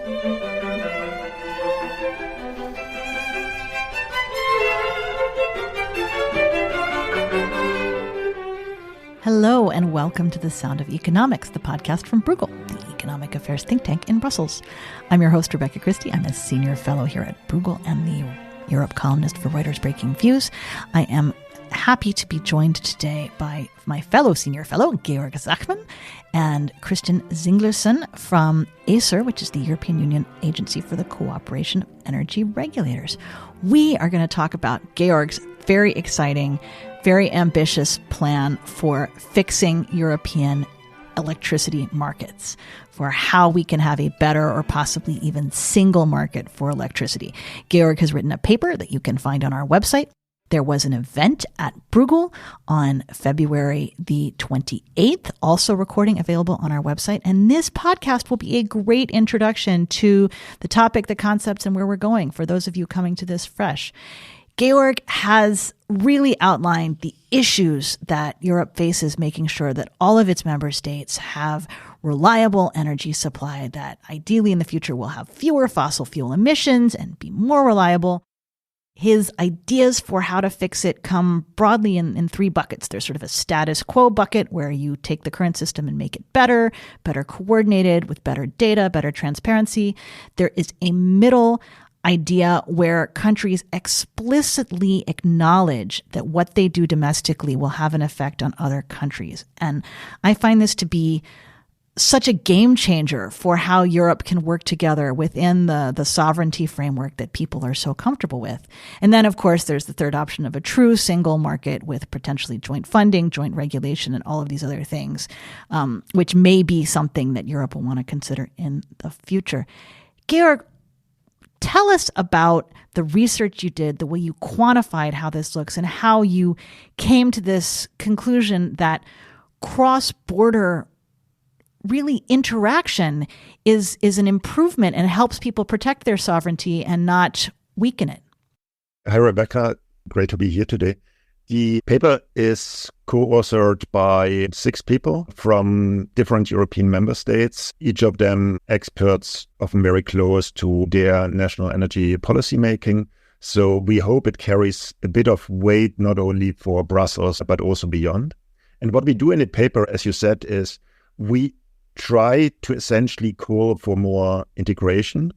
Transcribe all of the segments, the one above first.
Hello and welcome to The Sound of Economics, the podcast from Bruegel, the economic affairs think tank in Brussels. I'm your host, Rebecca Christie. I'm a senior fellow here at Bruegel and the Europe columnist for Reuters Breaking Views. I am happy to be joined today by my fellow senior fellow, Georg Zachman, and Christian Zinglerson from ACER, which is the European Union Agency for the Cooperation of Energy Regulators. We are going to talk about Georg's very exciting, very ambitious plan for fixing European electricity markets, for how we can have a better or possibly even single market for electricity. Georg has written a paper that you can find on our website. There was an event at Bruegel on February the 28th, also recording available on our website. And this podcast will be a great introduction to the topic, the concepts, and where we're going for those of you coming to this fresh. Georg has really outlined the issues that Europe faces, making sure that all of its member states have reliable energy supply that ideally in the future will have fewer fossil fuel emissions and be more reliable. His ideas for how to fix it come broadly in three buckets. There's sort of a status quo bucket where you take the current system and make it better coordinated with better data, better transparency. There is a middle idea where countries explicitly acknowledge that what they do domestically will have an effect on other countries. And I find this to be such a game changer for how Europe can work together within the sovereignty framework that people are so comfortable with. And then, of course, there's the third option of a true single market with potentially joint funding, joint regulation, and all of these other things, which may be something that Europe will want to consider in the future. Georg, tell us about the research you did, the way you quantified how this looks, and how you came to this conclusion that cross-border really interaction is an improvement and helps people protect their sovereignty and not weaken it. Hi, Rebecca. Great to be here today. The paper is co-authored by 6 people from different European member states, each of them experts often very close to their national energy policy making. So we hope it carries a bit of weight, not only for Brussels, but also beyond. And what we do in the paper, as you said, is we try to essentially call for more integration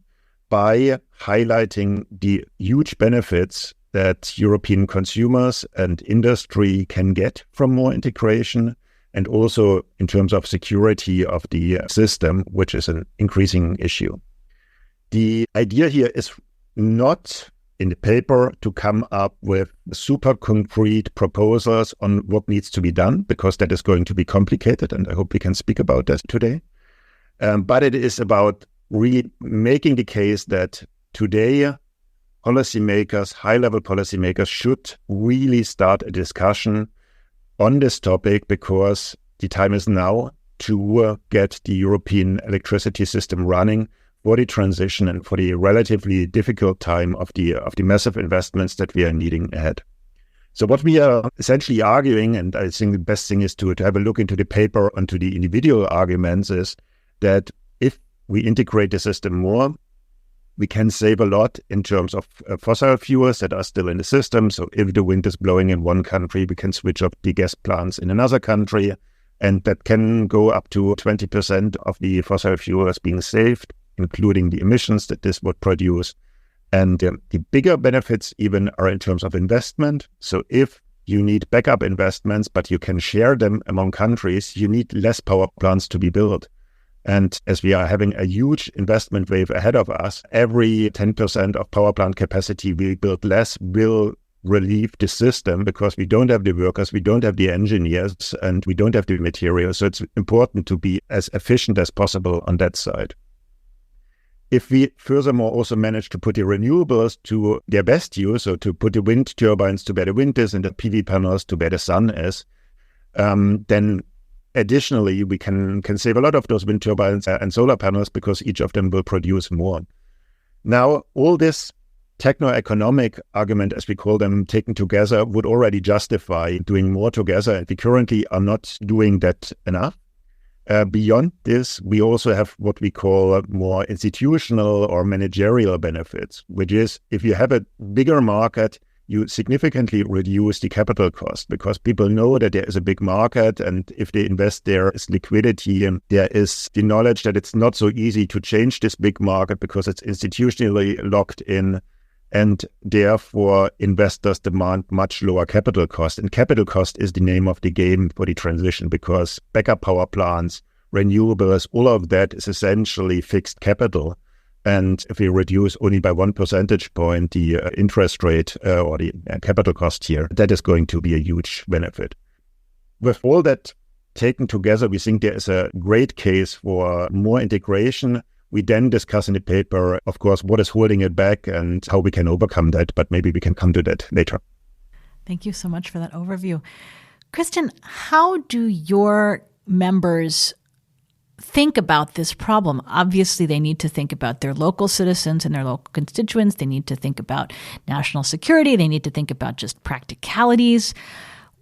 by highlighting the huge benefits that European consumers and industry can get from more integration, and also in terms of security of the system, which is an increasing issue. The idea here is not in the paper to come up with super concrete proposals on what needs to be done, because that is going to be complicated, and I hope we can speak about that today. But it is about really making the case that today policymakers, high-level policymakers, should really start a discussion on this topic, because the time is now to get the European electricity system running for the transition and for the relatively difficult time of the massive investments that we are needing ahead. So what we are essentially arguing, and I think the best thing is to have a look into the paper and to the individual arguments, is that if we integrate the system more, we can save a lot in terms of fossil fuels that are still in the system. So if the wind is blowing in one country, we can switch up the gas plants in another country, and that can go up to 20% of the fossil fuels being saved, including the emissions that this would produce. And the bigger benefits even are in terms of investment. So if you need backup investments, but you can share them among countries, you need less power plants to be built. And as we are having a huge investment wave ahead of us, every 10% of power plant capacity we build less will relieve the system, because we don't have the workers, we don't have the engineers, and we don't have the materials. So it's important to be as efficient as possible on that side. If we furthermore also manage to put the renewables to their best use, so to put the wind turbines to where the wind is and the PV panels to where the sun is, then additionally, we can save a lot of those wind turbines and solar panels, because each of them will produce more. Now, all this techno-economic argument, as we call them, taken together, would already justify doing more together, and we currently are not doing that enough. Beyond this, we also have what we call more institutional or managerial benefits, which is if you have a bigger market, you significantly reduce the capital cost because people know that there is a big market, and if they invest, there is liquidity, and there is the knowledge that it's not so easy to change this big market because it's institutionally locked in, and therefore investors demand much lower capital cost. And capital cost is the name of the game for the transition because backup power plants, renewables, all of that is essentially fixed capital. And if we reduce only by 1 percentage point the interest rate or the capital cost here, that is going to be a huge benefit. With all that taken together, we think there is a great case for more integration. We then discuss in the paper, of course, what is holding it back and how we can overcome that, but maybe we can come to that later. Thank you so much for that overview. Kristen, how do your members think about this problem? Obviously, they need to think about their local citizens and their local constituents. They need to think about national security. They need to think about just practicalities.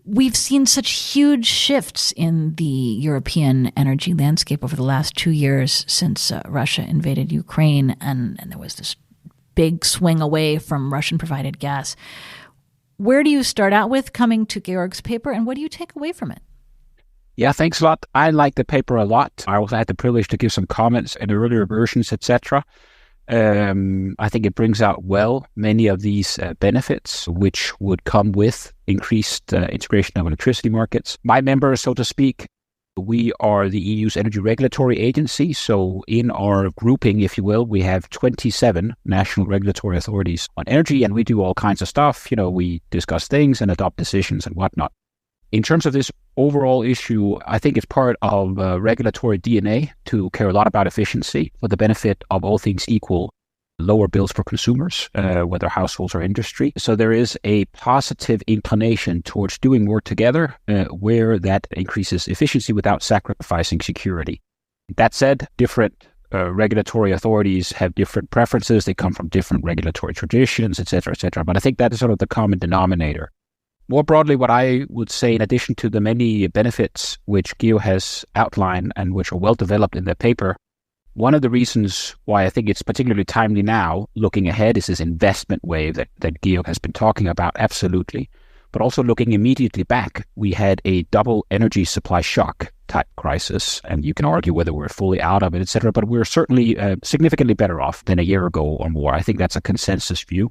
We've seen such huge shifts in the European energy landscape over the last 2 years since Russia invaded Ukraine, and there was this big swing away from Russian-provided gas. Where do you start out with coming to Georg's paper, and what do you take away from it? Yeah, thanks a lot. I like the paper a lot. I also had the privilege to give some comments in earlier versions, etc. I think it brings out well many of these benefits which would come with increased integration of electricity markets. My members, so to speak, we are the EU's energy regulatory agency. So in our grouping, if you will, we have 27 national regulatory authorities on energy, and we do all kinds of stuff. You know, we discuss things and adopt decisions and whatnot. In terms of this overall issue, I think it's part of regulatory DNA to care a lot about efficiency for the benefit of all things equal, lower bills for consumers, whether households or industry. So there is a positive inclination towards doing more together where that increases efficiency without sacrificing security. That said, different regulatory authorities have different preferences. They come from different regulatory traditions, et cetera, et cetera. But I think that is sort of the common denominator. More broadly, what I would say, in addition to the many benefits which Geo has outlined and which are well developed in the paper, one of the reasons why I think it's particularly timely now, looking ahead, is this investment wave that Geo has been talking about, absolutely. But also looking immediately back, we had a double energy supply shock type crisis, and you can argue whether we're fully out of it, et cetera, but we're certainly significantly better off than a year ago or more. I think that's a consensus view.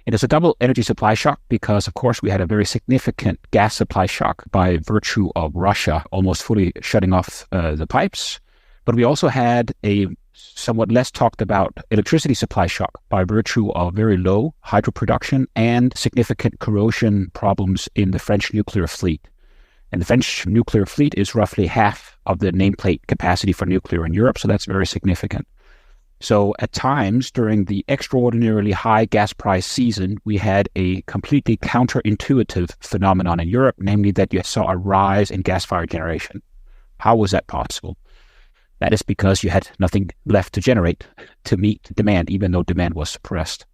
It is a double energy supply shock because, of course, we had a very significant gas supply shock by virtue of Russia almost fully shutting off the pipes. But we also had a somewhat less talked about electricity supply shock by virtue of very low hydro production and significant corrosion problems in the French nuclear fleet. And the French nuclear fleet is roughly half of the nameplate capacity for nuclear in Europe, so that's very significant. So at times during the extraordinarily high gas price season, we had a completely counterintuitive phenomenon in Europe, namely that you saw a rise in gas-fired generation. How was that possible? That is because you had nothing left to generate to meet demand, even though demand was suppressed.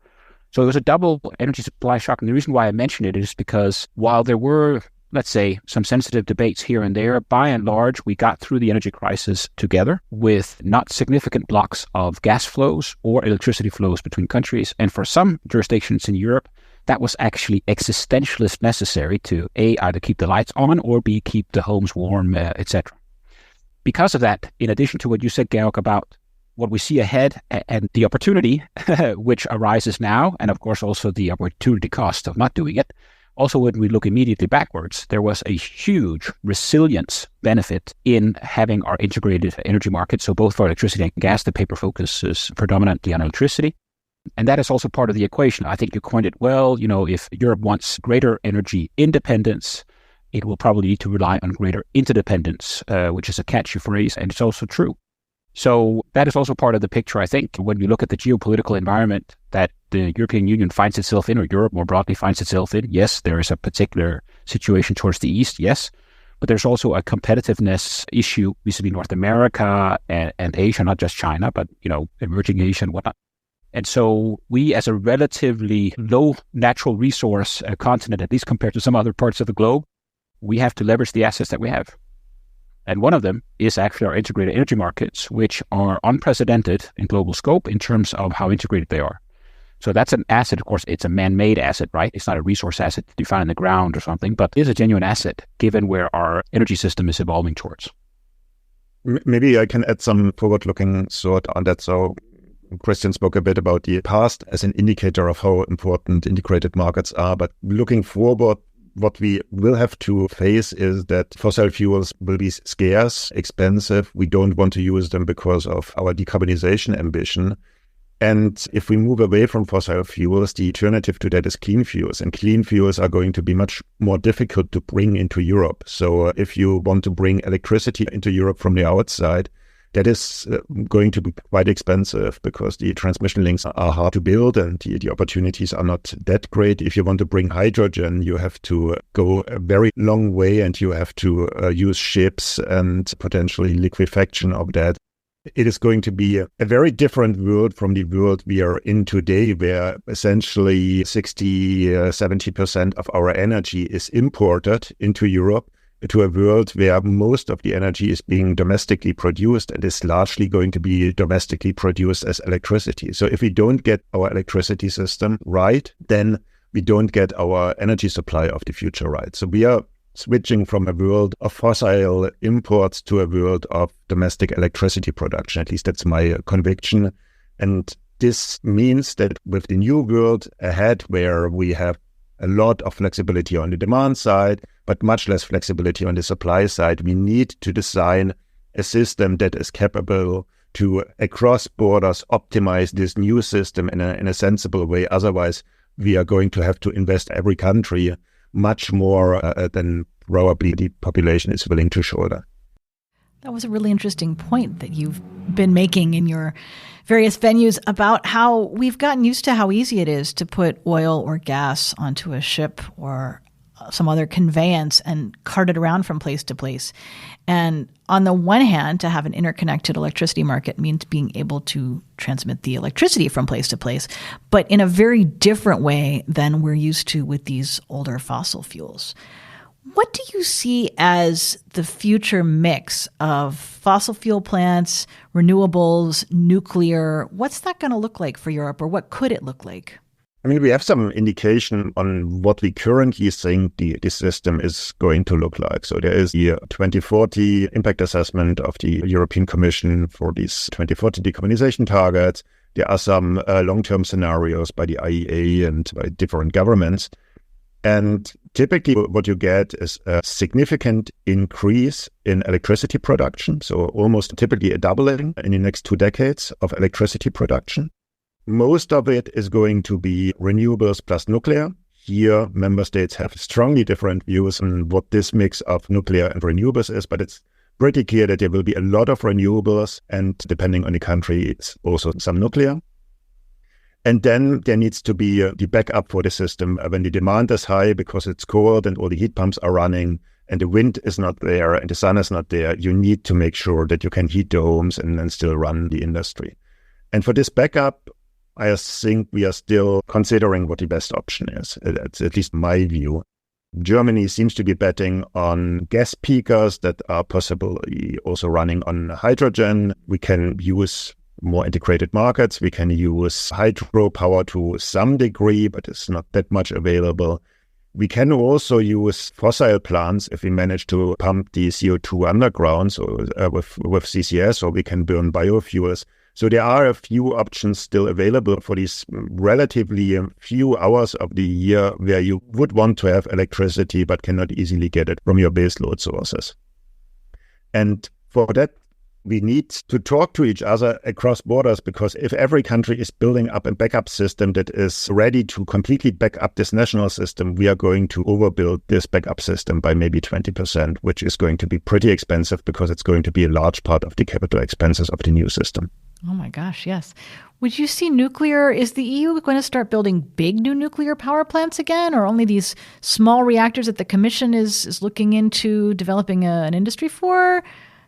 So it was a double energy supply shock. And the reason why I mention it is because while there were, let's say, some sensitive debates here and there, by and large, we got through the energy crisis together with not significant blocks of gas flows or electricity flows between countries. And for some jurisdictions in Europe, that was actually existentialist necessary to A, either keep the lights on or B, keep the homes warm, etc. Because of that, in addition to what you said, Georg, about what we see ahead and the opportunity which arises now, and of course also the opportunity cost of not doing it, also, when we look immediately backwards, there was a huge resilience benefit in having our integrated energy market. So both for electricity and gas, the paper focuses predominantly on electricity. And that is also part of the equation. I think you coined it well. You know, if Europe wants greater energy independence, it will probably need to rely on greater interdependence, which is a catchy phrase, and it's also true. So that is also part of the picture, I think, when you look at the geopolitical environment that the European Union finds itself in, or Europe more broadly finds itself in. Yes, there is a particular situation towards the east, yes, but there's also a competitiveness issue vis-a-vis North America and Asia, not just China, but, you know, emerging Asia and whatnot. And so we, as a relatively low natural resource continent, at least compared to some other parts of the globe, we have to leverage the assets that we have. And one of them is actually our integrated energy markets, which are unprecedented in global scope in terms of how integrated they are. So that's an asset. Of course, it's a man-made asset, right? It's not a resource asset you find in the ground or something, but it is a genuine asset given where our energy system is evolving towards. Maybe I can add some forward-looking thought on that. So Christian spoke a bit about the past as an indicator of how important integrated markets are, but looking forward, what we will have to face is that fossil fuels will be scarce, expensive. We don't want to use them because of our decarbonization ambition. And if we move away from fossil fuels, the alternative to that is clean fuels. And clean fuels are going to be much more difficult to bring into Europe. So if you want to bring electricity into Europe from the outside, that is going to be quite expensive because the transmission links are hard to build and the opportunities are not that great. If you want to bring hydrogen, you have to go a very long way and you have to use ships and potentially liquefaction of that. It is going to be a very different world from the world we are in today, where essentially 60-70% of our energy is imported into Europe, to a world where most of the energy is being domestically produced and is largely going to be domestically produced as electricity. So if we don't get our electricity system right, then we don't get our energy supply of the future right. So we are switching from a world of fossil imports to a world of domestic electricity production. At least that's my conviction. And this means that with the new world ahead, where we have a lot of flexibility on the demand side, but much less flexibility on the supply side, we need to design a system that is capable to, across borders, optimize this new system in a sensible way. Otherwise, we are going to have to invest every country much more than probably the population is willing to shoulder. That was a really interesting point that you've been making in your various venues about how we've gotten used to how easy it is to put oil or gas onto a ship or some other conveyance and cart it around from place to place. And on the one hand, to have an interconnected electricity market means being able to transmit the electricity from place to place, but in a very different way than we're used to with these older fossil fuels. What do you see as the future mix of fossil fuel plants, renewables, nuclear? What's that going to look like for Europe, or what could it look like? I mean, we have some indication on what we currently think the system is going to look like. So there is the 2040 impact assessment of the European Commission for these 2040 decarbonization targets. There are some long-term scenarios by the IEA and by different governments. And typically what you get is a significant increase in electricity production. So almost typically a doubling in the next 2 decades of electricity production. Most of it is going to be renewables plus nuclear. Here, member states have strongly different views on what this mix of nuclear and renewables is, but it's pretty clear that there will be a lot of renewables, and depending on the country, it's also some nuclear. And then there needs to be the backup for the system when the demand is high because it's cold and all the heat pumps are running and the wind is not there and the sun is not there. You need to make sure that you can heat the homes and then still run the industry. And for this backup, I think we are still considering what the best option is. That's at least my view. Germany seems to be betting on gas peakers that are possibly also running on hydrogen. We can use more integrated markets. We can use hydropower to some degree, but it's not that much available. We can also use fossil plants if we manage to pump the CO2 underground, so with CCS, or we can burn biofuels. So there are a few options still available for these relatively few hours of the year where you would want to have electricity but cannot easily get it from your baseload sources. And for that, we need to talk to each other across borders, because if every country is building up a backup system that is ready to completely back up this national system, we are going to overbuild this backup system by maybe 20%, which is going to be pretty expensive because it's going to be a large part of the capital expenses of the new system. Oh my gosh, yes. Would you see nuclear? Is the EU going to start building big new nuclear power plants again, or only these small reactors that the Commission is looking into developing an industry for?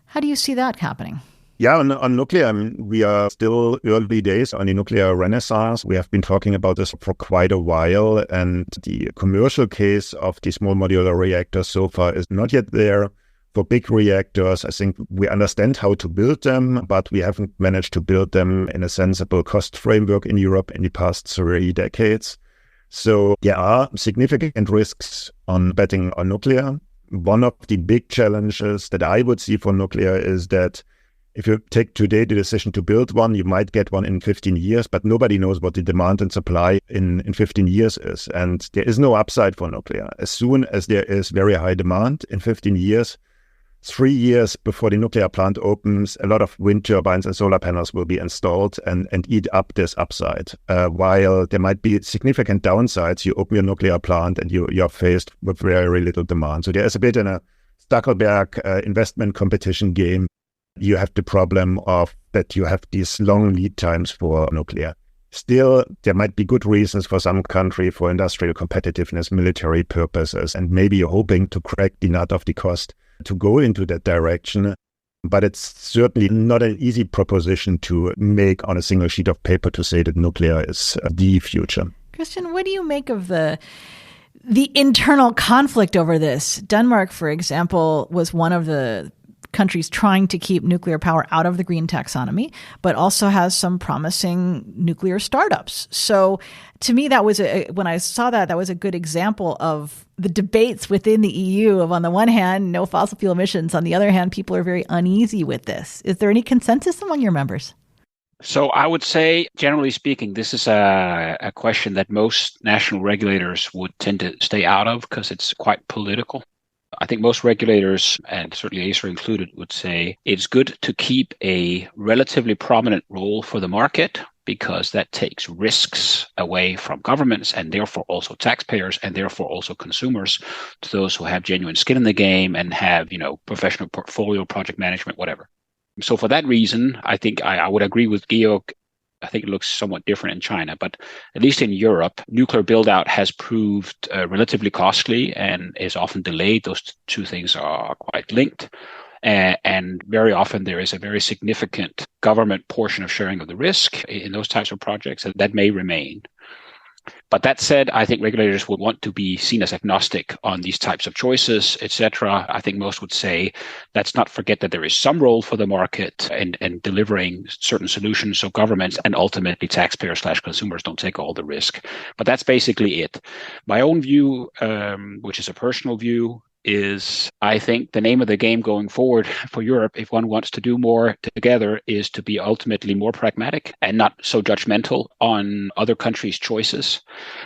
How do you see that happening? Yeah, on nuclear, I mean, we are still early days on the nuclear renaissance. We have been talking about this for quite a while, and the commercial case of the small modular reactor so far is not yet there. For big reactors, I think we understand how to build them, but we haven't managed to build them in a sensible cost framework in Europe in the past 3 decades. So there are significant risks on betting on nuclear. One of the big challenges that I would see for nuclear is that if you take today the decision to build one, you might get one in 15 years, but nobody knows what the demand and supply in 15 years is. And there is no upside for nuclear. As soon as there is very high demand in 15 years, 3 years before the nuclear plant opens, a lot of wind turbines and solar panels will be installed and eat up this upside. While there might be significant downsides, you open your nuclear plant and you're faced with very little demand. So there is a bit in a Stackelberg investment competition game. You have the problem of that you have these long lead times for nuclear. Still, there might be good reasons for some country for industrial competitiveness, military purposes, and maybe you're hoping to crack the nut of the cost to go into that direction. But it's certainly not an easy proposition to make on a single sheet of paper to say that nuclear is the future. Christian, what do you make of the internal conflict over this? Denmark, for example, was one of the countries trying to keep nuclear power out of the green taxonomy, but also has some promising nuclear startups. So to me, that was when I saw that was a good example of the debates within the EU of, on the one hand, no fossil fuel emissions. On the other hand, people are very uneasy with this. Is there any consensus among your members? So I would say, generally speaking, this is a question that most national regulators would tend to stay out of because it's quite political. I think most regulators, and certainly Acer included, would say it's good to keep a relatively prominent role for the market because that takes risks away from governments and therefore also taxpayers and therefore also consumers, to those who have genuine skin in the game and have, professional portfolio, project management, whatever. So for that reason, I think I would agree with Georg. I think it looks somewhat different in China, but at least in Europe, nuclear build-out has proved relatively costly and is often delayed. Those two things are quite linked. And very often there is a very significant government portion of sharing of the risk in those types of projects, and that may remain. But that said, I think regulators would want to be seen as agnostic on these types of choices, etc. I think most would say, let's not forget that there is some role for the market and delivering certain solutions so governments and ultimately taxpayers/consumers don't take all the risk. But that's basically it. My own view, which is a personal view, is I think the name of the game going forward for Europe, if one wants to do more together, is to be ultimately more pragmatic and not so judgmental on other countries' choices,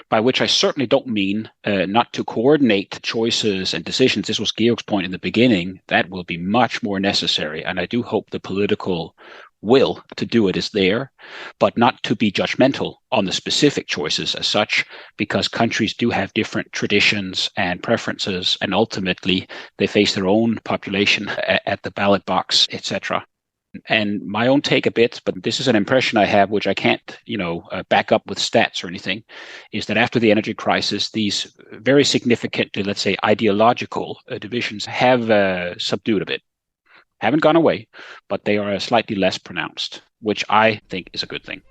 by which I certainly don't mean not to coordinate choices and decisions. This was Georg's point in the beginning. That will be much more necessary. And I do hope the political will to do it is there, but not to be judgmental on the specific choices as such, because countries do have different traditions and preferences, and ultimately they face their own population at the ballot box, etc. And my own take a bit, but this is an impression I have, which I can't, back up with stats or anything, is that after the energy crisis, these very significantly, let's say, ideological divisions have subdued a bit. Haven't gone away, but they are slightly less pronounced, which I think is a good thing.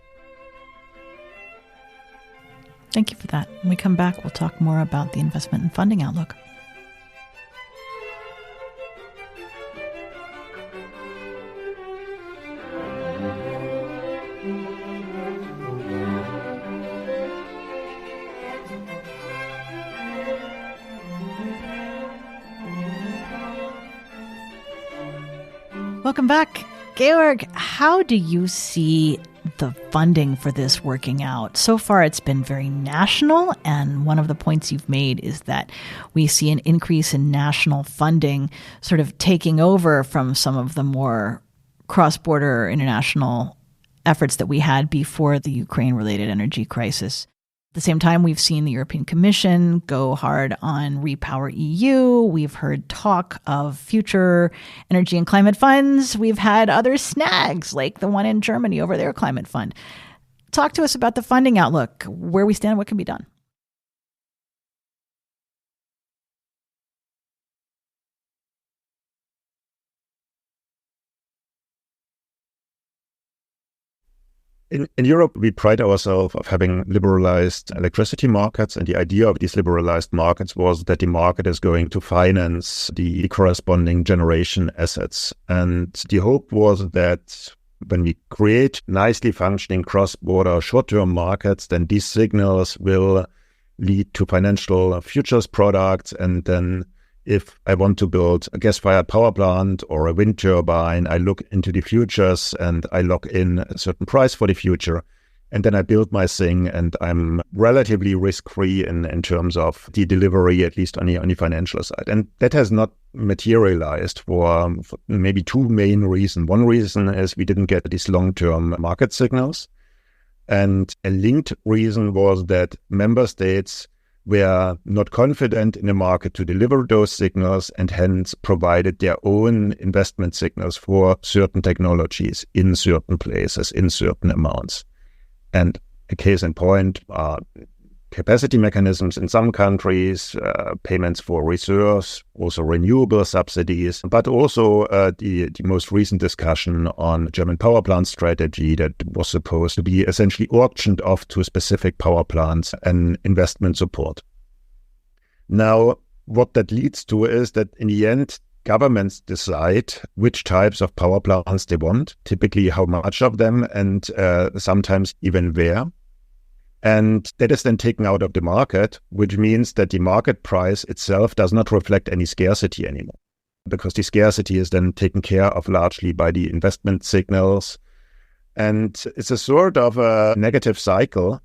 Thank you for that. When we come back, we'll talk more about the investment and funding outlook. Welcome back. Georg, how do you see the funding for this working out? So far, it's been very national, and one of the points you've made is that we see an increase in national funding sort of taking over from some of the more cross-border international efforts that we had before the Ukraine-related energy crisis. At the same time, we've seen the European Commission go hard on Repower EU. We've heard talk of future energy and climate funds. We've had other snags, like the one in Germany over their climate fund. Talk to us about the funding outlook, where we stand, what can be done. In Europe, we pride ourselves of having liberalized electricity markets, and the idea of these liberalized markets was that the market is going to finance the corresponding generation assets. And the hope was that when we create nicely functioning cross-border short-term markets, then these signals will lead to financial futures products, and then if I want to build a gas-fired power plant or a wind turbine, I look into the futures and I lock in a certain price for the future. And then I build my thing, and I'm relatively risk-free in terms of the delivery, at least on the financial side. And that has not materialized for maybe two main reasons. One reason is we didn't get these long-term market signals. And a linked reason was that member states were not confident in the market to deliver those signals, and hence provided their own investment signals for certain technologies in certain places, in certain amounts. And a case in point are capacity mechanisms in some countries, payments for reserves, also renewable subsidies, but also the most recent discussion on German power plant strategy that was supposed to be essentially auctioned off to specific power plants and investment support. Now, what that leads to is that in the end, governments decide which types of power plants they want, typically how much of them, and sometimes even where. And that is then taken out of the market, which means that the market price itself does not reflect any scarcity anymore, because the scarcity is then taken care of largely by the investment signals. And it's a sort of a negative cycle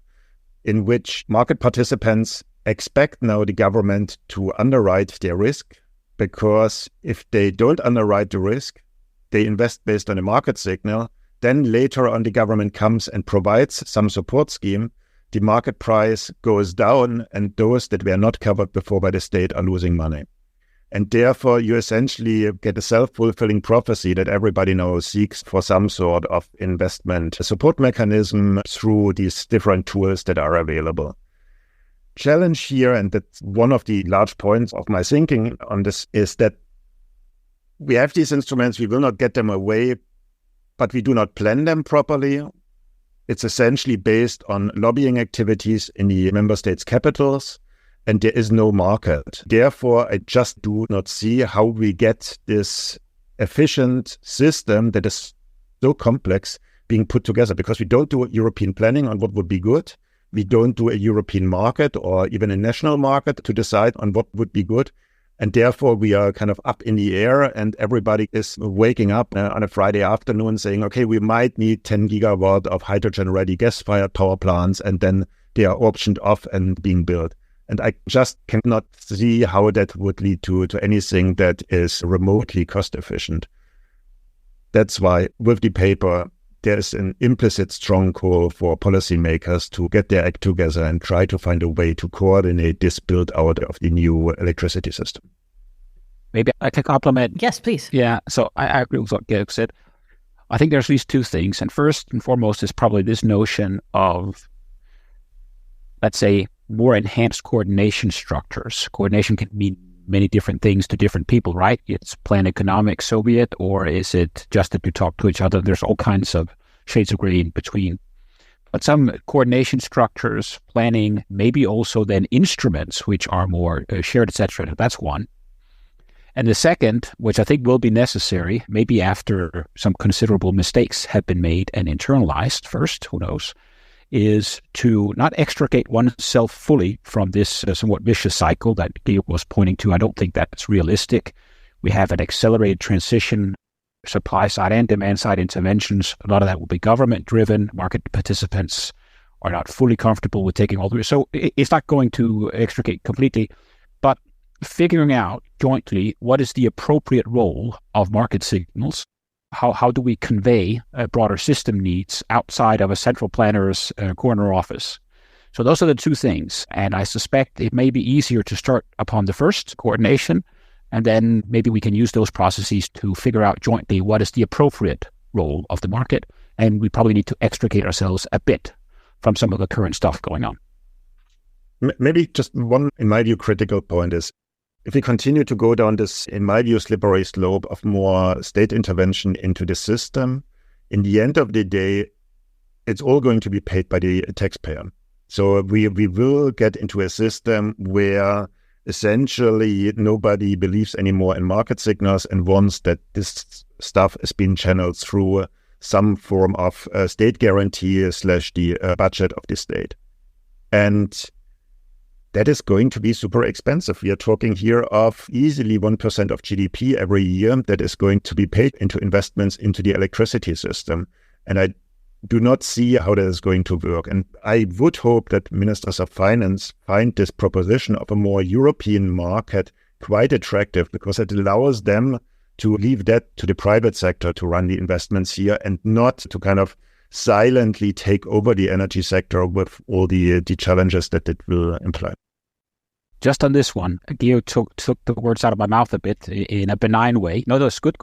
in which market participants expect now the government to underwrite their risk, because if they don't underwrite the risk, they invest based on a market signal. Then later on, the government comes and provides some support scheme. The market price goes down, and those that were not covered before by the state are losing money. And therefore, you essentially get a self-fulfilling prophecy that everybody now seeks for some sort of investment support mechanism through these different tools that are available. Challenge here, and that's one of the large points of my thinking on this, is that we have these instruments, we will not get them away, but we do not plan them properly. It's essentially based on lobbying activities in the member states' capitals, and there is no market. Therefore, I just do not see how we get this efficient system that is so complex being put together, because we don't do European planning on what would be good. We don't do a European market or even a national market to decide on what would be good. And therefore, we are kind of up in the air, and everybody is waking up on a Friday afternoon saying, okay, we might need 10 gigawatt of hydrogen-ready gas-fired power plants, and then they are auctioned off and being built. And I just cannot see how that would lead to anything that is remotely cost-efficient. That's why with the paper, there's an implicit strong call for policymakers to get their act together and try to find a way to coordinate this build out of the new electricity system. Maybe I can compliment. Yes, please. Yeah, so I agree with what Georg said. I think there's at least two things. And first and foremost is probably this notion of, let's say, more enhanced coordination structures. Coordination can mean many different things to different people, right? It's plan economic Soviet, or is it just that you talk to each other? There's all kinds of shades of gray in between. But some coordination structures, planning, maybe also then instruments which are more shared, etc. That's one. And the second, which I think will be necessary, maybe after some considerable mistakes have been made and internalized first, who knows, is to not extricate oneself fully from this somewhat vicious cycle that Georg was pointing to. I don't think that's realistic. We have an accelerated transition, supply side and demand side interventions. A lot of that will be government driven. Market participants are not fully comfortable with taking all the risk. So it's not going to extricate completely, but figuring out jointly what is the appropriate role of market signals. How do we convey broader system needs outside of a central planner's corner office? So those are the two things. And I suspect it may be easier to start upon the first, coordination, and then maybe we can use those processes to figure out jointly what is the appropriate role of the market. And we probably need to extricate ourselves a bit from some of the current stuff going on. Maybe just one, in my view, critical point is, if we continue to go down this, in my view, slippery slope of more state intervention into the system, in the end of the day, it's all going to be paid by the taxpayer. So we will get into a system where essentially nobody believes anymore in market signals and wants that this stuff is being channeled through some form of state guarantee / the budget of the state. And that is going to be super expensive. We are talking here of easily 1% of GDP every year that is going to be paid into investments into the electricity system. And I do not see how that is going to work. And I would hope that ministers of finance find this proposition of a more European market quite attractive, because it allows them to leave that to the private sector to run the investments here and not to kind of silently take over the energy sector with all the challenges that it will imply. Just on this one, Georg took the words out of my mouth a bit in a benign way. No, that's good.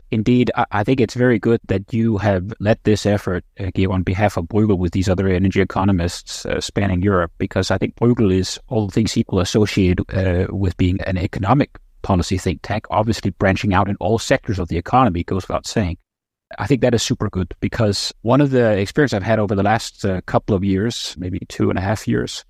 Indeed, I think it's very good that you have led this effort, Georg, on behalf of Bruegel with these other energy economists spanning Europe, because I think Bruegel is, all things equal, associated with being an economic policy think tank, obviously branching out in all sectors of the economy, goes without saying. I think that is super good, because one of the experience I've had over the last couple of years, maybe 2.5 years,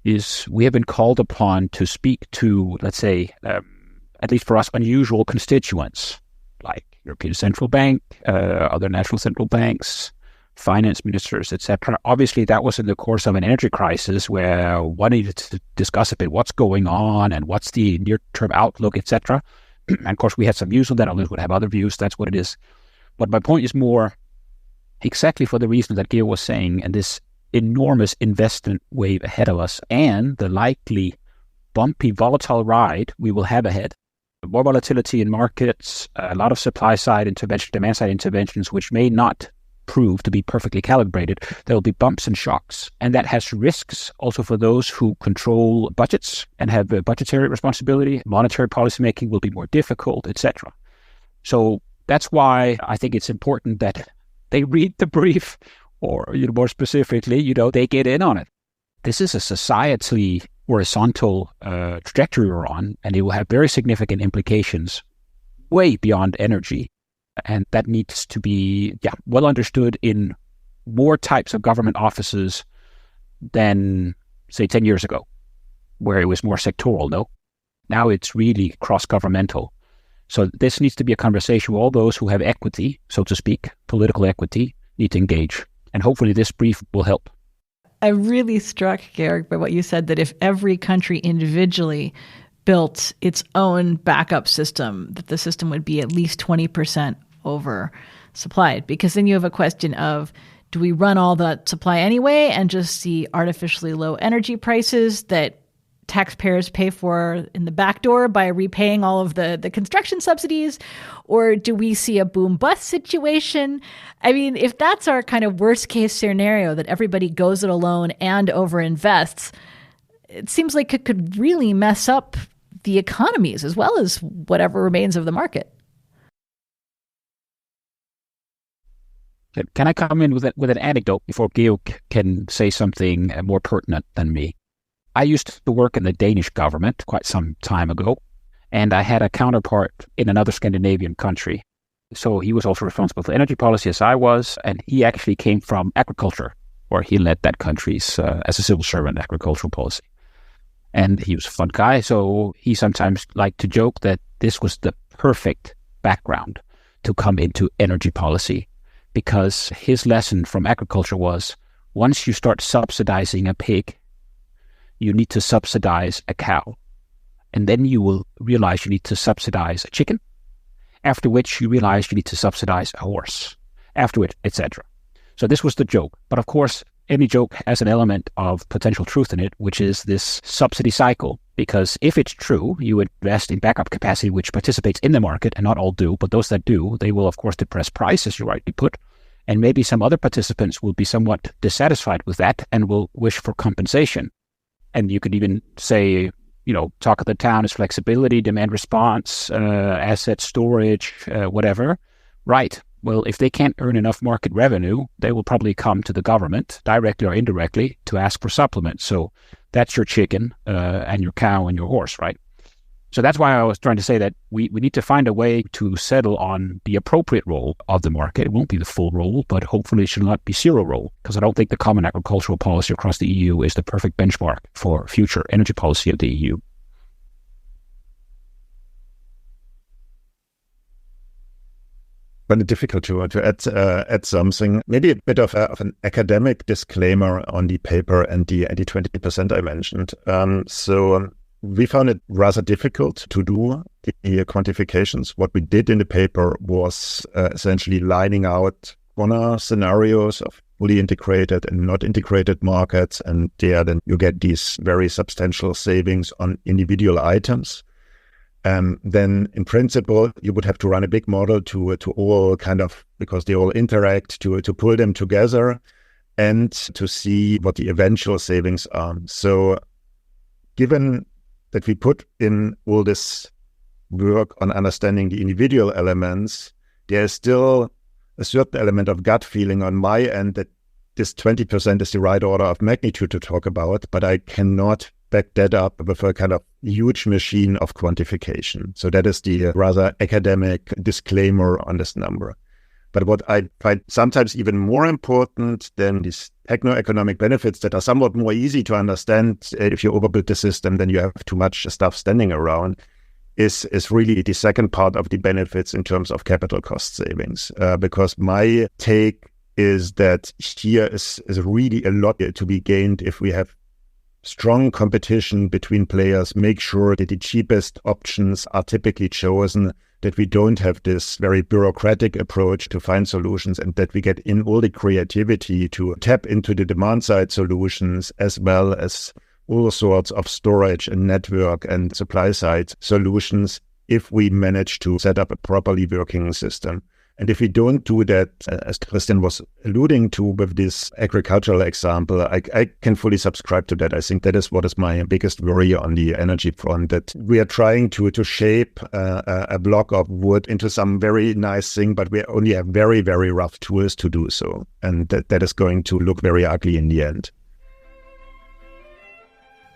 is we have been called upon to speak to, let's say, at least for us, unusual constituents, like European Central Bank, other national central banks, finance ministers, etc. Obviously, that was in the course of an energy crisis where one needed to discuss a bit what's going on and what's the near-term outlook, etc. And of course, we had some views on that. Others would have other views. That's what it is. But my point is more exactly for the reason that Georg was saying, and this enormous investment wave ahead of us and the likely bumpy, volatile ride we will have ahead. More volatility in markets, a lot of supply side intervention, demand side interventions, which may not prove to be perfectly calibrated. There will be bumps and shocks. And that has risks also for those who control budgets and have budgetary responsibility. Monetary policy making will be more difficult, etc. So that's why I think it's important that they read the brief, or more specifically, they get in on it. This is a societally horizontal trajectory we're on, and it will have very significant implications way beyond energy. And that needs to be well understood in more types of government offices than, say, 10 years ago, where it was more sectoral, no? Now it's really cross-governmental. So this needs to be a conversation where all those who have equity, so to speak, political equity, need to engage. And hopefully this brief will help. I'm really struck, Georg, by what you said, that if every country individually built its own backup system, that the system would be at least 20% oversupplied. Because then you have a question of, do we run all that supply anyway and just see artificially low energy prices that taxpayers pay for in the back door by repaying all of the construction subsidies? Or do we see a boom-bust situation? I mean, if that's our kind of worst-case scenario, that everybody goes it alone and overinvests, it seems like it could really mess up the economies as well as whatever remains of the market. Can I come in with an anecdote before Georg can say something more pertinent than me? I used to work in the Danish government quite some time ago, and I had a counterpart in another Scandinavian country. So he was also responsible for energy policy as I was, and he actually came from agriculture, where he led that country's, as a civil servant, agricultural policy. And he was a fun guy, so he sometimes liked to joke that this was the perfect background to come into energy policy, because his lesson from agriculture was, once you start subsidizing a pig, you need to subsidize a cow. And then you will realize you need to subsidize a chicken, after which you realize you need to subsidize a horse, after which, etc. So this was the joke. But of course, any joke has an element of potential truth in it, which is this subsidy cycle. Because if it's true, you invest in backup capacity, which participates in the market, and not all do, but those that do, they will, of course, depress prices, you rightly put. And maybe some other participants will be somewhat dissatisfied with that and will wish for compensation. And you could even say, talk of the town is flexibility, demand response, asset storage, whatever. Right. Well, if they can't earn enough market revenue, they will probably come to the government, directly or indirectly, to ask for supplements. So that's your chicken and your cow and your horse, right? So that's why I was trying to say that we need to find a way to settle on the appropriate role of the market. It won't be the full role, but hopefully it should not be zero role, because I don't think the common agricultural policy across the EU is the perfect benchmark for future energy policy of the EU. But it's difficult to add something, maybe a bit of an academic disclaimer on the paper and the 20% I mentioned. So we found it rather difficult to do the quantifications. What we did in the paper was essentially lining out corner scenarios of fully integrated and not integrated markets, and there then you get these very substantial savings on individual items. Then in principle, you would have to run a big model to all kind of, because they all interact, to pull them together and to see what the eventual savings are. So given that we put in all this work on understanding the individual elements, there's still a certain element of gut feeling on my end that this 20% is the right order of magnitude to talk about, but I cannot back that up with a kind of huge machine of quantification. So that is the rather academic disclaimer on this number. But what I find sometimes even more important than these techno-economic benefits that are somewhat more easy to understand if you overbuild the system, then you have too much stuff standing around, is really the second part of the benefits in terms of capital cost savings. Because my take is that here is really a lot to be gained if we have strong competition between players, make sure that the cheapest options are typically chosen, that we don't have this very bureaucratic approach to find solutions, and that we get in all the creativity to tap into the demand side solutions as well as all sorts of storage and network and supply side solutions if we manage to set up a properly working system. And if we don't do that, as Christian was alluding to with this agricultural example, I can fully subscribe to that. I think that is what is my biggest worry on the energy front, that we are trying to shape a block of wood into some very nice thing, but we only have very, very rough tools to do so. And that is going to look very ugly in the end.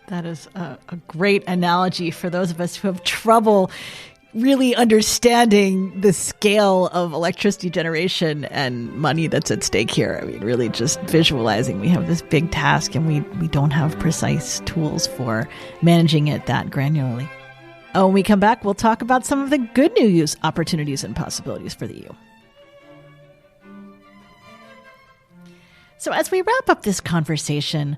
That is a great analogy for those of us who have trouble really understanding the scale of electricity generation and money that's at stake here. I mean, really just visualizing we have this big task and we don't have precise tools for managing it that granularly. Oh, when we come back, we'll talk about some of the good new use opportunities and possibilities for the EU. So as we wrap up this conversation,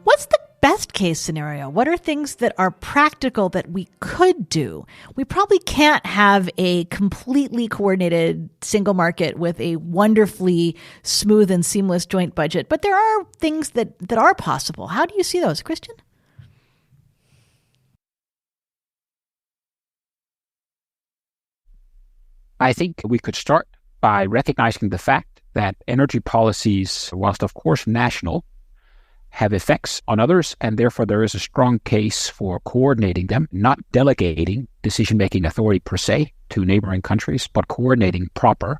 what's the best case scenario? What are things that are practical that we could do? We probably can't have a completely coordinated single market with a wonderfully smooth and seamless joint budget, but there are things that are possible. How do you see those, Christian? I think we could start by recognizing the fact that energy policies, whilst of course national, have effects on others, and therefore there is a strong case for coordinating them, not delegating decision-making authority per se to neighboring countries, but coordinating proper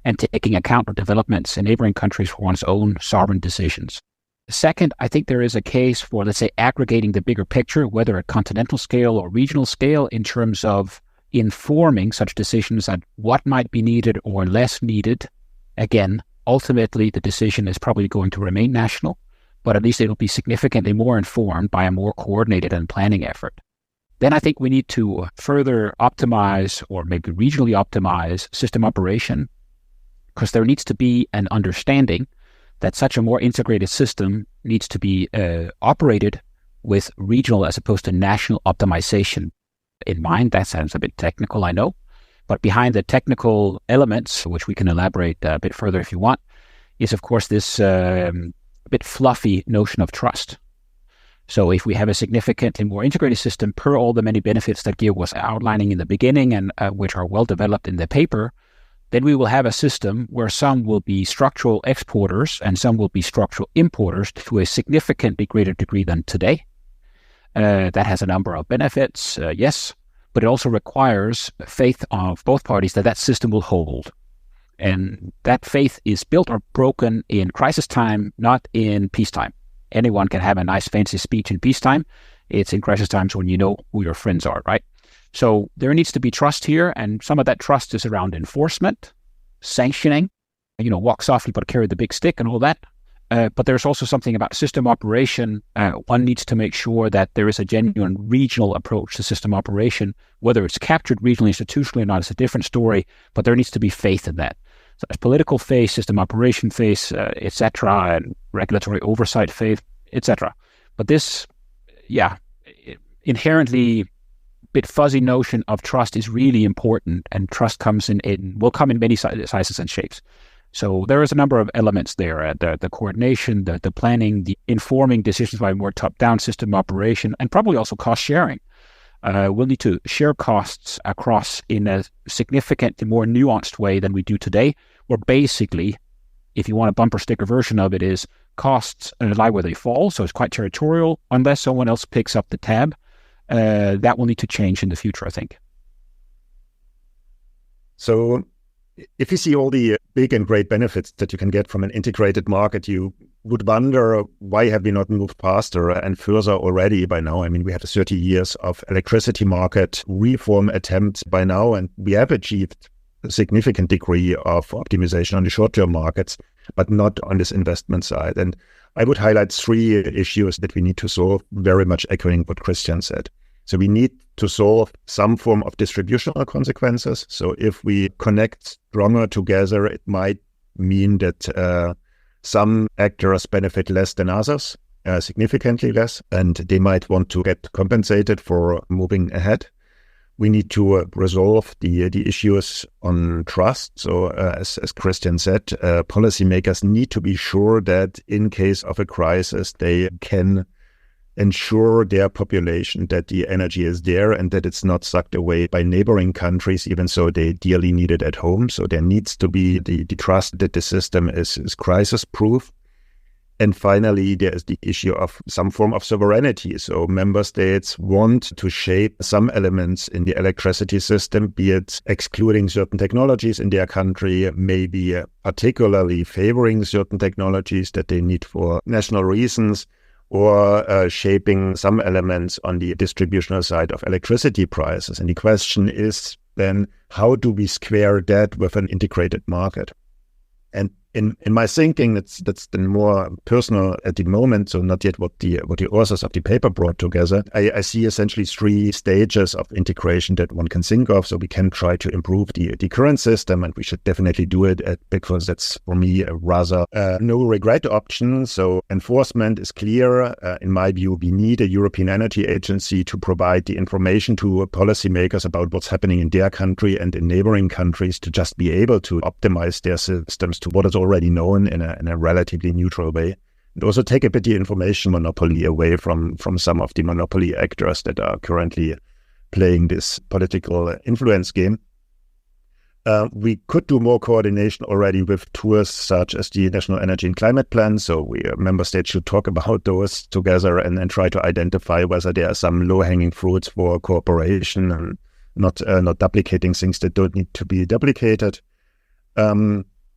and taking account of developments in neighboring countries for one's own sovereign decisions. Second, I think there is a case for, let's say, aggregating the bigger picture, whether at continental scale or regional scale, in terms of informing such decisions on what might be needed or less needed. Again, ultimately, the decision is probably going to remain national, but at least it'll be significantly more informed by a more coordinated and planning effort. Then I think we need to further optimize or maybe regionally optimize system operation, because there needs to be an understanding that such a more integrated system needs to be operated with regional as opposed to national optimization in mind. That sounds a bit technical, I know, but behind the technical elements, which we can elaborate a bit further if you want, is of course this bit fluffy notion of trust. So if we have a significantly more integrated system per all the many benefits that Georg was outlining in the beginning and which are well developed in the paper, then we will have a system where some will be structural exporters and some will be structural importers to a significantly greater degree than today. That has a number of benefits, yes, but it also requires faith of both parties that that system will hold. And that faith is built or broken in crisis time, not in peacetime. Anyone can have a nice fancy speech in peacetime. It's in crisis times when you know who your friends are, right? So there needs to be trust here, and some of that trust is around enforcement, sanctioning, walk softly but carry the big stick and all that. But there's also something about system operation. One needs to make sure that there is a genuine regional approach to system operation. Whether it's captured regionally, institutionally or not is a different story, but there needs to be faith in that. So there's political faith, system operation faith, etc., and regulatory oversight faith, etc. But this, inherently bit fuzzy notion of trust is really important, and trust will come in many sizes and shapes. So there is a number of elements there, the coordination, the planning, the informing decisions by more top-down system operation, and probably also cost sharing. We'll need to share costs across in a significantly more nuanced way than we do today, where basically, if you want a bumper sticker version of it, is costs lie where they fall, so it's quite territorial, unless someone else picks up the tab. That will need to change in the future, I think. So if you see all the big and great benefits that you can get from an integrated market, you would wonder, why have we not moved faster and further already by now? I mean, we have 30 years of electricity market reform attempts by now, and we have achieved a significant degree of optimization on the short-term markets, but not on this investment side. And I would highlight 3 issues that we need to solve, very much echoing what Christian said. So we need to solve some form of distributional consequences. So if we connect stronger together, it might mean that some actors benefit less than others, significantly less, and they might want to get compensated for moving ahead. We need to resolve the issues on trust. So as Christian said, policymakers need to be sure that in case of a crisis, they can ensure their population that the energy is there and that it's not sucked away by neighboring countries, even so they dearly need it at home. So there needs to be the trust that the system is crisis-proof. And finally, there is the issue of some form of sovereignty. So member states want to shape some elements in the electricity system, be it excluding certain technologies in their country, maybe particularly favoring certain technologies that they need for national reasons, or shaping some elements on the distributional side of electricity prices. And the question is then, how do we square that with an integrated market? And in my thinking, that's the more personal at the moment, so not yet what the authors of the paper brought together. I see essentially 3 stages of integration that one can think of. So we can try to improve the current system, and we should definitely do it because that's, for me, a rather no-regret option. So enforcement is clear. In my view, we need a European Energy Agency to provide the information to policymakers about what's happening in their country and in neighboring countries, to just be able to optimize their systems to what is already known in a relatively neutral way. And also take a bit the information monopoly away from some of the monopoly actors that are currently playing this political influence game. We could do more coordination already with tools such as the National Energy and Climate Plan. So member states should talk about those together and try to identify whether there are some low-hanging fruits for cooperation and not duplicating things that don't need to be duplicated.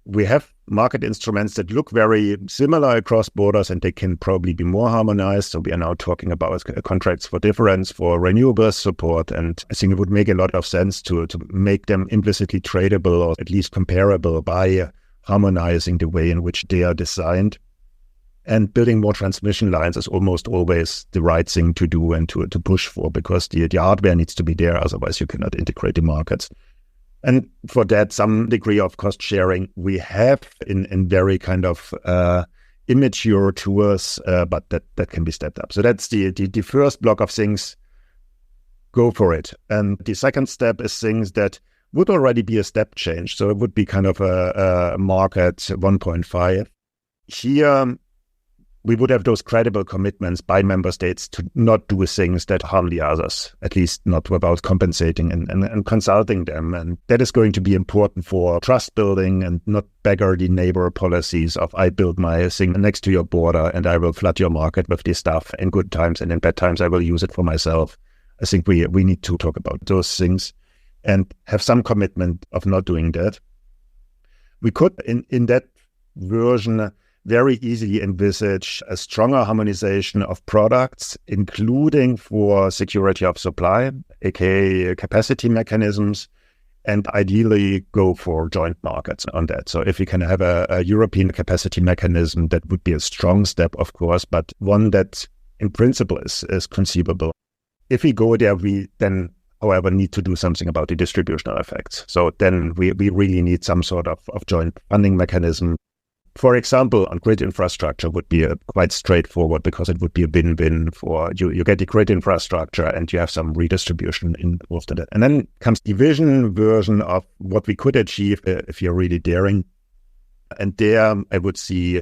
We have market instruments that look very similar across borders, and they can probably be more harmonized. So we are now talking about contracts for difference for renewables support, and I think it would make a lot of sense to make them implicitly tradable, or at least comparable, by harmonizing the way in which they are designed. And building more transmission lines is almost always the right thing to do and to push for, because the hardware needs to be there, otherwise you cannot integrate the markets. And for that, some degree of cost sharing we have in very kind of immature tools, but that can be stepped up. So that's the first block of things. Go for it. And the second step is things that would already be a step change. So it would be kind of a market 1.5. Here, we would have those credible commitments by member states to not do things that harm the others, at least not without compensating and consulting them. And that is going to be important for trust building, and not beggar the neighbor policies of I build my thing next to your border and I will flood your market with this stuff in good times, and in bad times I will use it for myself. I think we need to talk about those things and have some commitment of not doing that. We could, in that version, very easily envisage a stronger harmonization of products, including for security of supply, aka capacity mechanisms, and ideally go for joint markets on that. So if we can have a European capacity mechanism, that would be a strong step, of course, but one that in principle is conceivable. If we go there, we then, however, need to do something about the distributional effects. So then we really need some sort of joint funding mechanism. For example, on grid infrastructure would be quite straightforward because it would be a win-win for you. You get the grid infrastructure and you have some redistribution involved in it. And then comes the vision version of what we could achieve if you're really daring. And there I would see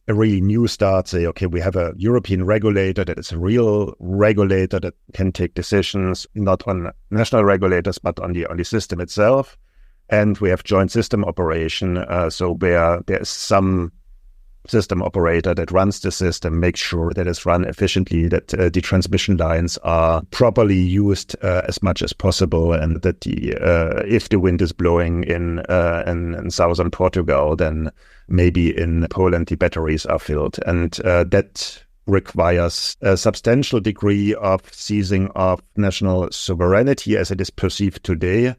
a really new start, say, okay, we have a European regulator that is a real regulator that can take decisions, not on national regulators, but on the system itself. And we have joint system operation, so where there's some system operator that runs the system, makes sure that it's run efficiently, that the transmission lines are properly used as much as possible, and that if the wind is blowing in southern Portugal, then maybe in Poland the batteries are filled. And that requires a substantial degree of seizing of national sovereignty as it is perceived today.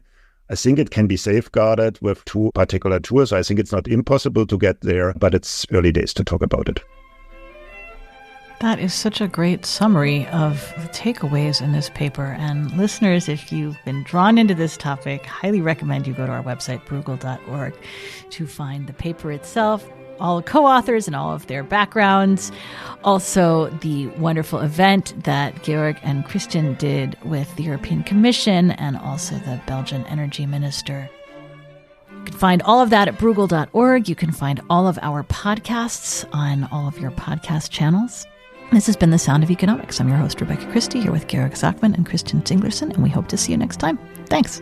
I think it can be safeguarded with two particular tools. I think it's not impossible to get there, but it's early days to talk about it. That is such a great summary of the takeaways in this paper. And listeners, if you've been drawn into this topic, highly recommend you go to our website, bruegel.org, to find the paper itself, all the co-authors and all of their backgrounds. Also, the wonderful event that Georg and Christian did with the European Commission and also the Belgian Energy Minister. You can find all of that at bruegel.org. You can find all of our podcasts on all of your podcast channels. This has been The Sound of Economics. I'm your host, Rebecca Christie, here with Georg Zachman and Christian Zinglerson, and we hope to see you next time. Thanks.